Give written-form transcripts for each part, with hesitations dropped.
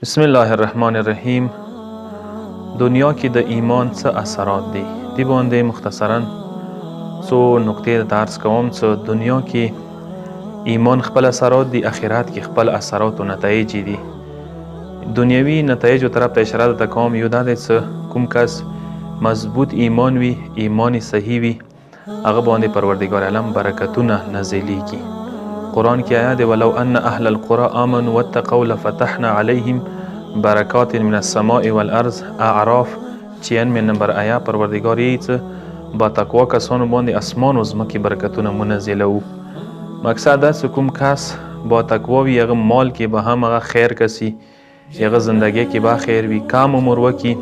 بسم الله الرحمن الرحیم. دنیا کې د ایمان څه اثرات دي؟ دی باندې مختصرا څو نقطې درس کوم. څه دنیا کې ایمان خپل اثرات دي، اخرت کې خپل اثرات او نتایج دي. دنیوي نتایج طرف ته اشاره ده کوم. یو دا دی چې کوم کس مضبوط ایمان وي، ایمان صحیح وي، هغه باندې پروردگار عالم برکتونه نازلیږي. قرآن کې آیا دی ولو ان اهل القرى آمنوا واتقوا لفتحنا عليهم برکات من السماء والارض. اعراف 96 نمبر آیا پروردگار یې چې با تقوا کسانو باندې اسمان او ځمکې برکتونه منزلوو. مقصد دا چې کوم کس با تقوا وي، هغه مال کې به هم هغه خیر کسي، هغه زندگی کې به خیر وي، کم عمر وکي،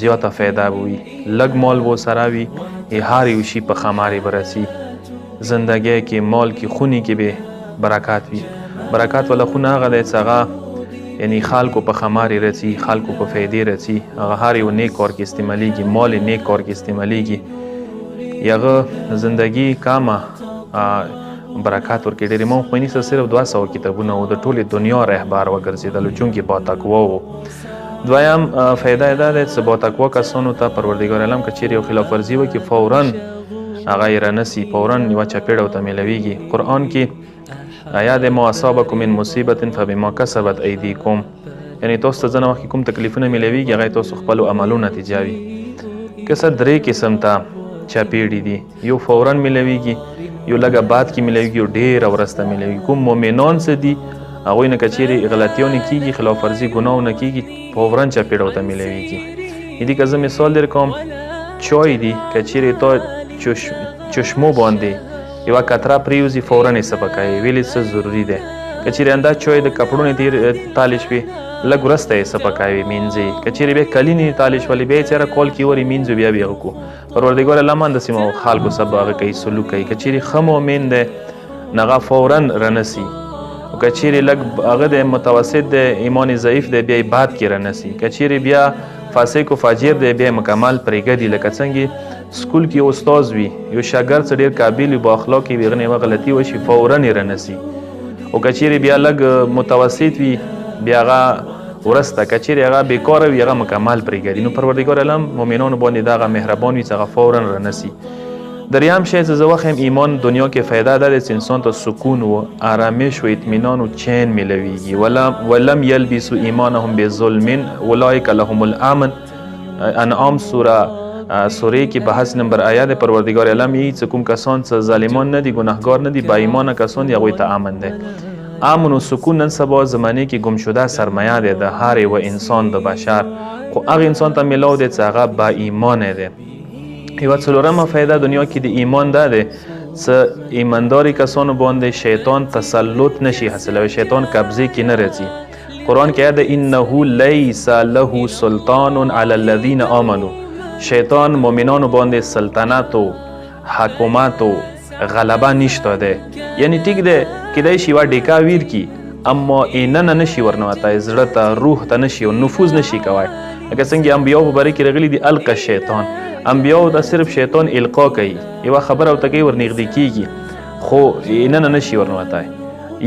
زیاته فایده وي، لږ مال و سره وي، هر یو شي په خمارې برسي. زندگی کې مال کې خونی کې به برکات وي. برکات ولا خونه هغه دی چې هغه یعنی خلکو په خمارې رسي، خلکو په فایدې رسي، هغه هر یو نیک کار کې استعمالیږي، مال نیک کار کې استعمالیږي. هغه زندگی کامه برکات ورکړي. ډېرې مو خو نه صرف 200 کتابونه او د ټولې دنیا رهبر وګرځېدل چونکې با تقوا وو. دویم فایده دا ده چې با تقوا کسانو ته پروردګار عالم که چیرې یو خلاف ورزي وکړي فوراً هغه یې رانسي، فوراً یوه چپېړه ورته میلویږي. قرآن کې آیا د ما اصابکم من مصیبت فبما کسبت ایدیکم، یعنی تاسو ته ځنه وخت کوم تکلیفونه میلویږي هغه تاسو خپلو عملو نتیجه وي. کسه درې قسم ته چپېړې دي. یو فوراً میلویږي، یو لږه بعد کې میلویږي، یو ډېره وروسته میلویږي. کوم مؤمنان څه دي هغوی نه که چیرې غلطیونه کېږي، خلاف ورزي ګناهونه کېږي، فوراً چپېړه ورته میلویږي. دې که زه مثال در کوم، چای دي که چیرې تا چشمو باندې یوه قطره پریوزي فوراً یې سپکوي، ویلې څه ضروري دی. که چیرې همدا چای د کپړو نه تالې شوې لږ وروسته یې سپکوي مینځي. که چیرې بیا کلي نه تالې شولې بیا یې چېره کال کې ورې مینځو بیا به یې وکړو. پروردګار الله همداسې خلکو سبا هغه کوي، سلوک کوي. که چیرې ښه مؤمن دی نو هغه فوراً رانسي، او که چیرې لږ هغه د متوسط دی، ایمان ضعیف دی، بیا یې بعد کې رانسي. که چیرې بیا فاسق او فاجر دی بیا مکمل پرېږدي. لکه څنګه سکول کې استاد وي، یو شاګرد څه ډېر قابل وي، با اخلاقي وي، هغه نه یوه غلطي وشي فوراً یې رانسي. او که چیرې بیا لږ متوسط وي بیا هغه وروسته، که چیرې هغه بېکاره وي هغه مکمل پرېږدي. نو پروردګار عالم مؤمنانو باندې دغه مهربان وي چې هغه فوراً رانسي. دریم شی چې زه وښیم ایمان دنیا کې فایده دا دی چې انسان ته سکون و آرامش و اطمینان و چین میلویږي. ولم یلبسوا ایمانهم بظلم اولئک لهم الامن. انعام سوره کې بحث نمبر آیا د پروردګار عالم یې چې کوم کسان چې ظالمان نه دي، ګناهګار نه دي، با ایمانه کسان دي، هغوی ته امن دی. امن و سکون نن سبا زمانې کې ګمشده سرمایه دی د هر یو انسان د بشر، خو هغه انسان ته میلاو دی چې هغه با ایمانه دی. یوه څلورمه فایده دنیا کې د ایمان دا دی چې ایمانداري کسانو باندې شیطان تسلط نشي حاصلوي، شیطان قبضې کې نه راځي. قرآن کې آیا ده انه لیس له سلطان علی الذین آمنوا. شیطان مؤمنانو باندې سلطنت و حکومت و غلبه نشته ده. یعنی ټیک ده کیدای شي یوه ډیکا ویر کی، اما ایننه نشي ورنوتی، زړه ته روح ته نشي او نفوذ نشي کوی. لکه څنګه انبیاو په باره کې راغلي دي القه شیطان، انبیاو ته صرف شیطان القا کوي، یوه خبره ورته کوي ورنږدې کېږي، خو ایننه نشي ورنوتی.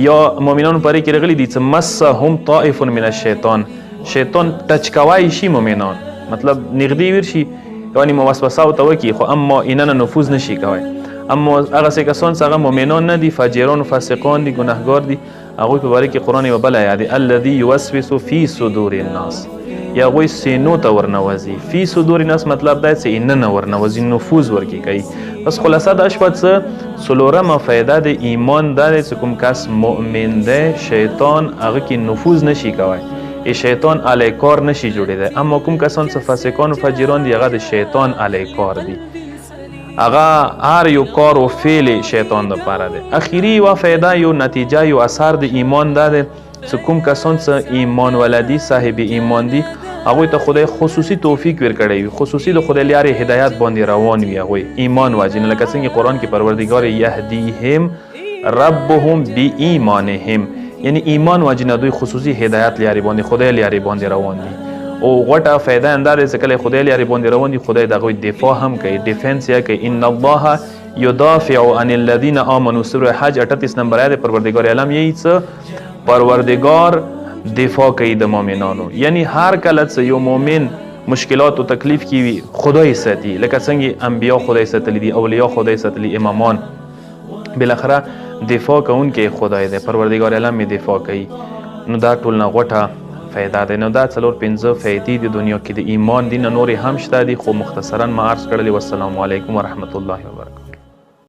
یا مؤمنانو په باره کې راغلي دي چې مسهم طائف من الشیطان، شیطان ټچ کوی شي مؤمنان، مطلب نږدې ورشي یعنی موسوسه ورته وکړي، خو اما ایننه نفوذ نشي کوی. اما هغسې کسان چې هغه مؤمنان نه دي، فاجران و فاسقان دي، ګناهګار دي، هغوی په باره کې قرآن یوه بله آیه دی الذي یوسوس فی صدور الناس، یا هغوی سینو ته ورنوځي. فی صدور الناس مطلب دا چې ایننه ورنوځي، نفوذ ورکې کوي. بس خلاصه دا شوه چې څلورمه فایده د ایمان دا دی چې کوم کس مؤمن دی شیطان هغه کې نفوذ نشي کوی، شیطان علی کار نشي جوړېدی. اما کوم کسان چې فاسقان و فاجران دي هغه د شیطان علی کار دي، هغه هر یو کار و فعل شیطان دپاره دی. اخیری یوه فایده، یو نتیجه، یو اثر د ایمان دا دی چې کوم کسان چې ایمان ولدي، صاحب ایمان دي، هغوی ته خدای خصوصي توفیق ورکړی وي، خصوصي د خدای لارې هدایت باندې روان وي هغوی ایمان واجنه. لکه څنګه قرآن کې پروردګار یهدیهم ربهم بایمانهم، یعنی ایمان واجنه دوی خصوصي هدایت لارې باندې خدای لارې باندې روان دي. او غټه فایده همدا دی چې کله خدای لارې باندې روان دي خدای د هغوی دفاع هم کوي، ډیفنس یې کوي. ان الله یدافع عن الذین آمنوا. سوره حج 38 نمبر آیه د پروردګار عالم یې چې پروردگار دفاع کوي د مؤمنانو. یعنی هر کله چې یو مؤمن مشکلات او تکلیف کې وي خدای ساتي، لکه څنګه انبیا خدای ساتلی دي، اولیاء خدای ساتلی، امامان، بالاخره دفاع کوونکی خدای دی، پروردگار عالم می دفاع کوي. نو دا ټول نه غوټه فایده ده. نو دا 4-5 فایدې د دنیا کې د ایمان دي، نورې هم شته دي خو مختصرا ما عرض کړلې. والسلام علیکم ورحمت الله وبرکاته.